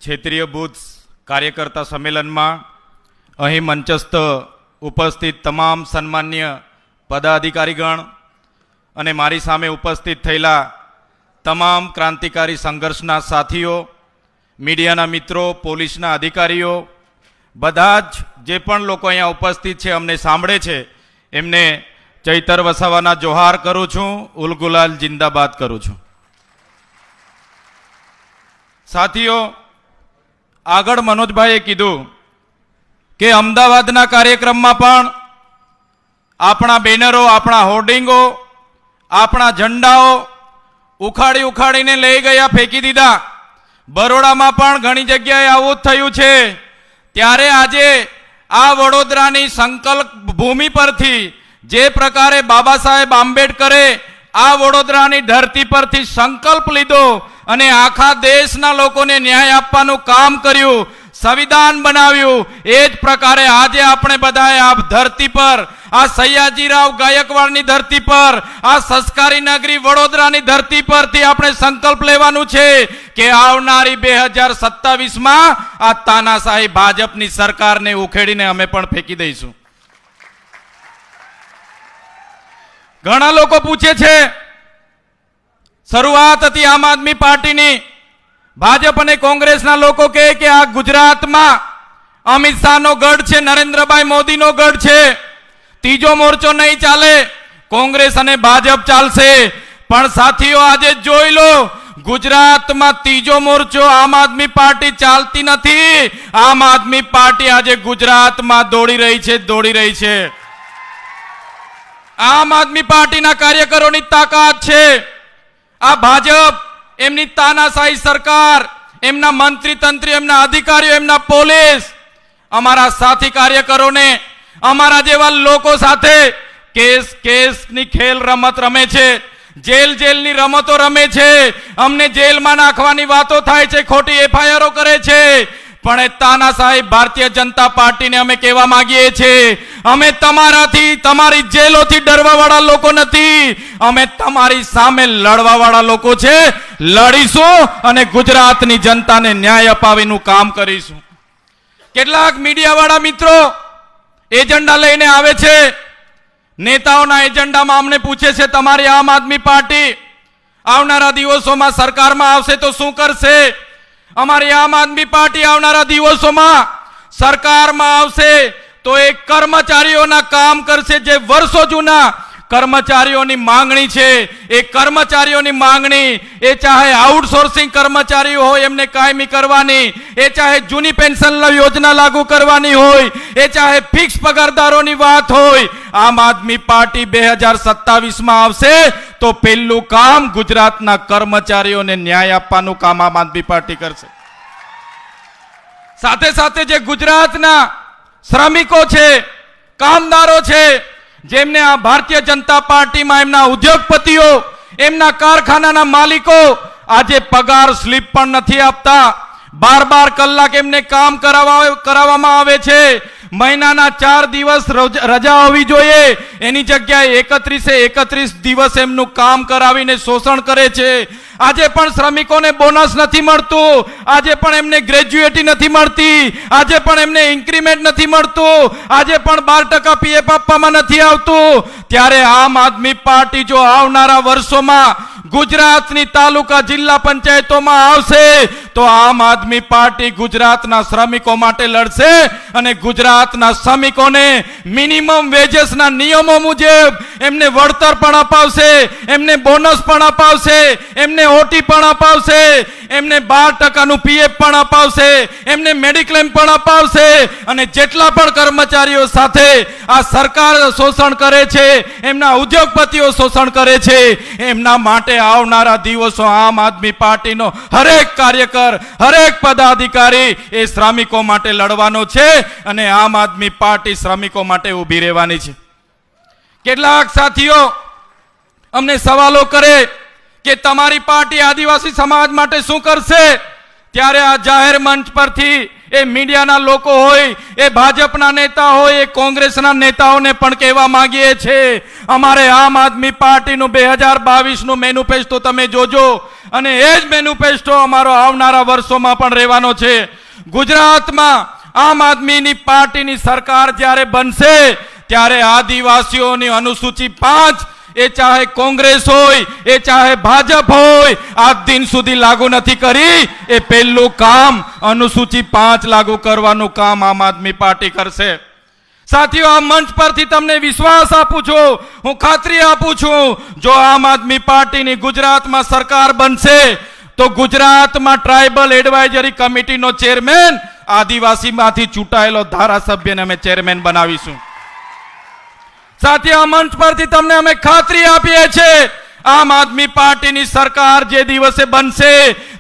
ક્ષેત્રીય બૂથ કાર્યકર્તા સંમેલનમાં અહીં મંચસ્થ ઉપસ્થિત તમામ સન્માન્ય પદાધિકારીગણ અને મારી સામે ઉપસ્થિત થયેલા તમામ ક્રાંતિકારી સંઘર્ષના સાથીઓ, મીડિયાના મિત્રો, પોલીસના અધિકારીઓ, બધા જ જે પણ લોકો અહીંયા ઉપસ્થિત છે, અમને સાંભળે છે, એમને ચૈતર વસાવાના જોહાર કરું છું, ઉલગુલાલ જિંદાબાદ કરું છું. સાથીઓ, આગળ મનોજભાઈએ કીધું કે અમદાવાદના કાર્યક્રમમાં પણ આપણા બેનરો, આપણા હોર્ડિંગો, આપણા ઝંડાઓ ઉખાડીને લઈ ગયા, ફેંકી દીધા. બરોડામાં પણ ઘણી જગ્યાએ આવું જ થયું છે. ત્યારે આજે આ વડોદરાની સંકલ્પ ભૂમિ પરથી જે પ્રકારે બાબા સાહેબ આંબેડકરે આ વડોદરાની ધરતી પરથી સંકલ્પ લીધો અને આખા દેશના લોકોને ન્યાય આપવાનું કામ કર્યું, સંવિધાન બનાવ્યું, એ જ પ્રકારે આજે આપણે બધાએ આ ધરતી પર, આ સયાજીરાવ ગાયકવાડની ધરતી પર, આ સંસ્કારી નગરી વડોદરાની ધરતી પરથી આપણે સંકલ્પ લેવાનું છે કે આવનારી 2027માં આ તાનાશાહી ભાજપની સરકારને ઉખેડીને અમે પણ ફેંકી દઈશું. ઘણા લોકો પૂછે છે, શરૂઆત હતી આમ આદમી પાર્ટીની, ભાજપ અને કોંગ્રેસના લોકો કહે કે આ ગુજરાતમાં અમિત શાહનો ગઢ છે, નરેન્દ્રભાઈ મોદીનો ગઢ છે, ત્રીજો મોરચો નહીં ચાલે, કોંગ્રેસ અને ભાજપ ચાલશે. પણ સાથીઓ, આજે જોઈ લો, ગુજરાતમાં ત્રીજો મોરચો આમ આદમી પાર્ટી ચાલતી નથી. આમ આદમી પાર્ટી આજે ગુજરાતમાં દોડી રહી છે. આમ આદમી પાર્ટીના કાર્યકરોની તાકાત છે. આ ભાજપ, એમની તાનાશાહી સરકાર, એમના મંત્રી તંત્રી, એમના અધિકારીઓ, એમના પોલીસ અમારા સાથી કાર્યકરોને, અમારા જેવા લોકો સાથે કેસની ખેલ રમત રમે છે, જેલની રમતો રમે છે, અમને જેલમાં નાખવાની વાતો થાય છે, ખોટી એફઆઈઆરો કરે છે. પણ એ તાનાશાહી ભારતીય જનતા પાર્ટીને અમે કહેવા માંગીએ છીએ, અમે તમારાથી, તમારી જેલોથી ડરવા વાળા લોકો નથી, અમે તમારી સામે લડવા વાળા લોકો છે. લડીશું અને ગુજરાતની જનતાને ન્યાય અપાવીનું કામ કરીશું. કેટલાક મીડિયા વાળા મિત્રો એજન્ડા લઈને આવે છે, નેતાઓના એજન્ડામાં અમને પૂછે છે, તમારી આમ આદમી પાર્ટી આવનારા દિવસોમાં સરકારમાં આવશે તો શું કરશે? અમારી આમ આદમી પાર્ટી આવનારા દિવસોમાં સરકારમાં આવશે તો એ કર્મચારીઓના કામ કરશે, જે વર્ષો જૂના કર્મચારીઓની માંગણી છે. એ કર્મચારીઓની માંગણી, એ ચાહે આઉટસોર્સિંગ કર્મચારીઓ હોય એમને કાયમી કરવાની, એ ચાહે જૂની પેન્શન યોજના લાગુ કરવાની હોય, એ ચાહે ફિક્સ પગારદારોની વાત હોય, આમ આદમી પાર્ટી 2027માં આવશે તો પહેલું કામ ગુજરાતના કર્મચારીઓને ન્યાય આપવાનું કામ આમ આદમી પાર્ટી કરશે. સાથે સાથે જે ગુજરાતના શ્રમિકો છે, કામદારો છે, જેમને આ ભારતીય જનતા પાર્ટીમાં એમના ઉદ્યોગપતિઓ, એમના કારખાનાના માલિકો આજે પગાર સ્લીપ પણ નથી આપતા, 12 કલાક એમને કામ કરાવવામાં આવે છે. મહિનાના 4 દિવસ રજા હોવી જોઈએ, એની જગ્યાએ 31 દિવસ એમનું કામ કરાવીને શોષણ કરે છે. આજે પણ શ્રમિકોને બોનસ નથી મળતું, આજે પણ એમને ગ્રેજ્યુએટી નથી મળતી, આજે પણ એમને ઇન્ક્રીમેન્ટ નથી મળતું, આજે પણ 12% પીએફ આપવામાં નથી આવતું. ત્યારે આમ આદમી પાર્ટી જો આવનારા વર્ષોમાં ગુજરાતની તાલુકા જિલ્લા પંચાયતોમાં આવશે તો આમ આદમી પાર્ટી ગુજરાતના શ્રમિકો માટે લડશે અને ગુજરાતના શ્રમિકોને મિનિમમ વેજેસના નિયમો મુજબ એમને વળતર પણ અપાવશે, એમને બોનસ પણ અપાવશે, એમને ઓટી પણ અપાવશે, એમને 12%નું પીએફ પણ અપાવશે, એમને મેડિક્લેમ પણ અપાવશે. અને જેટલા પણ કર્મચારીઓ સાથે આ સરકાર શોષણ કરે છે, એમના ઉદ્યોગપતિઓ શોષણ કરે છે, એમના માટે આવનારા દિવસો આમ આદમી પાર્ટીનો હરેક કાર્યકર, હરેક પદાધિકારી એ શ્રમિકો માટે લડવાનો છે અને આમ આદમી પાર્ટી શ્રમિકો માટે ઊભી રહેવાની છે. કેટલાક સાથીઓ અમને સવાલો કરે કે તમારી પાર્ટી આદિવાસી સમાજ માટે શું કરશે? ત્યારે આ જાહેર મંચ પરથી એ મીડિયાના લોકો હોય, એ ભાજપના નેતા હોય, એ કોંગ્રેસના નેતાઓને પણ કહેવા માંગીએ છીએ, અમારે આમ આદમી પાર્ટીનું 2022નું મેનિફેસ્ટો તમે જોજો. અને એ જ મેનિફેસ્ટો અમારો આવનારા વર્ષોમાં પણ રહેવાનો છે. ગુજરાતમાં આમ આદમીની પાર્ટીની સરકાર જ્યારે બનશે ત્યારે આદિવાસીઓની અનુસૂચિ 5 એ ચાહે કોંગ્રેસ હોય એ ચાહે ભાજપ હોય આજ દિન સુધી લાગુ નથી કરી. એ પહેલું કામ અનુસૂચિ 5 લાગુ કરવાનું કામ આમ આદમી પાર્ટી કરશે. સાથીઓ, આ મંચ પરથી તમને વિશ્વાસ આપું છું, હું ખાતરી આપું છું, જો આમ આદમી પાર્ટીની ગુજરાતમાં સરકાર બનશે તો ગુજરાતમાં ટ્રાઇબલ એડવાઇઝરી કમિટીનો ચેરમેન આદિવાસીમાંથી ચૂંટાયેલો ધારાસભ્યને અમે ચેરમેન બનાવીશું. સાથીઓ, આ મંચ પરથી તમને અમે ખાતરી આપીએ છીએ, આમ આદમી પાર્ટીની સરકાર જે દિવસે બનશે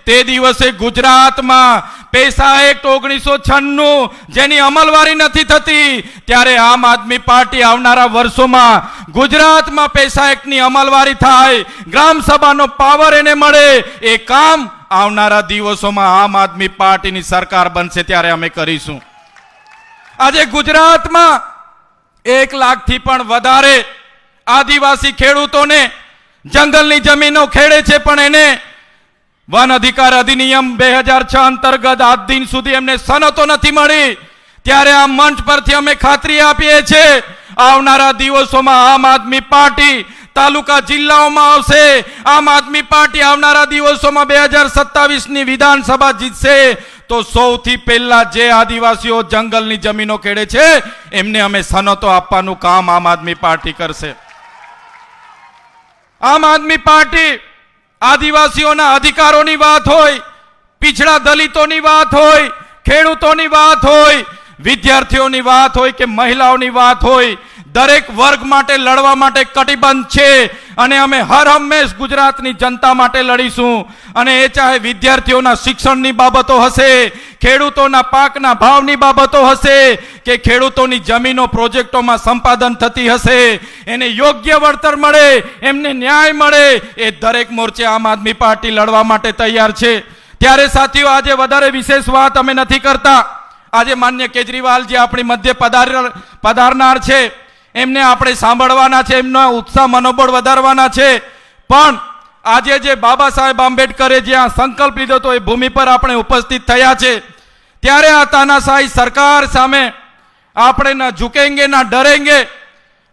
તે દિવસે ગુજરાતમાં પૈસા એક્ટ 1996 જેની અમલવારી નથી થતી ત્યારે આમ આદમી પાર્ટી આવનારા વર્ષોમાં ગુજરાતમાં પૈસા એક્ટની અમલવારી થાય, ગ્રામ સભાનો પાવર એને મળે. એ કામ આવનારા દિવસોમાં આમ આદમી પાર્ટીની સરકાર બનશે ત્યારે અમે કરીશું. આજે ગુજરાતમાં 1 લાખથી પણ વધારે આદિવાસી ખેડૂતોને જંગલની જમીનો ખેડે છે, પણ એને વન અધિકાર અધિનિયમ 2006 અંતર્ગત આજ દિન સુધી એમને સનતો નથી મળી. ત્યારે આ મંચ પરથી અમે ખાતરી આપીએ છીએ, આવનારા દિવસોમાં આમ આદમી પાર્ટી તાલુકા જિલ્લાઓમાં આવશે. આમ આદમી પાર્ટી આવનારા દિવસોમાં 2027ની વિધાનસભા જીતશે તો સૌથી પહેલા જે આદિવાસીઓ જંગલની જમીનો ખેડે છે એમને અમે સનતો આપવાનું કામ આમ આદમી પાર્ટી કરશે. આમ આદમી પાર્ટી આદિવાસીઓના અધિકારોની વાત હોય, પીછડા દલિતોની વાત હોય, ખેડૂતોની વાત હોય, વિદ્યાર્થીઓની વાત હોય કે મહિલાઓની વાત હોય, દરેક વર્ગ માટે લડવા માટે કટિબદ્ધ છે. અને અમે હર હંમેશ ગુજરાતની જનતા માટે લડીશું. અને એ ચાહે વિદ્યાર્થીઓના શિક્ષણની બાબતો હશે, ખેડૂતોના પાકના ભાવની બાબતો હશે કે ખેડૂતોની જમીનો પ્રોજેક્ટોમાં સંપાદન થતી હશે, એને યોગ્ય વળતર મળે, એમને ન્યાય મળે, એ દરેક મોરચે આમ આદમી પાર્ટી લડવા માટે તૈયાર છે. ત્યારે સાથીઓ, આજે વધારે વિશેષ વાત અમે નથી કરતા. આજે માન્ય કેજરીવાલ જે આપણી મધ્ય પધારનાર છે એમને આપણે સાંભળવાના છે, એમનો ઉત્સાહ મનોબળ વધારવાના છે. પણ આજે જે બાબા સાહેબ આંબેડકરે જ્યાં સંકલ્પ લીધો હતો એ ભૂમિ પર આપણે ઉપસ્થિત થયા છે. ત્યારે આ તાનાશાહી સરકાર સામે આપણે ના ઝુકેંગે ના ડરેંગે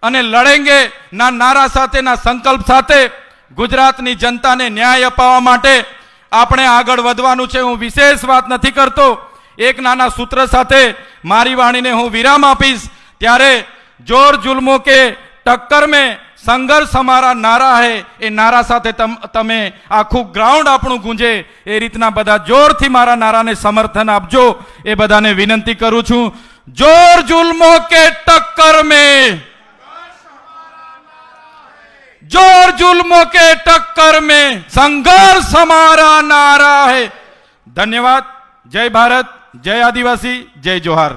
અને લડેંગે ના નારા સાથે, ના સંકલ્પ સાથે ગુજરાતની જનતાને ન્યાય અપાવવા માટે આપણે આગળ વધવાનું છે. હું વિશેષ વાત નથી કરતો, એક નાના સૂત્ર સાથે મારી વાણીને હું વિરામ આપીશ. ત્યારે जोर जुल्मों के टक्कर में संघर्ष हमारा नारा है, ए नारा साथे तमे आखू ग्राउंड आपणुं गूंजे ए रीतना बधा जोरथी मारा नाराने समर्थन आपजो ए बधाने विनंती करूं छूं. जोर जुल्मों के टक्कर में, जोर जुल्मों के टक्कर में संघर्ष हमारा नारा है. धन्यवाद. जय भारत, जय आदिवासी, जय जोहार.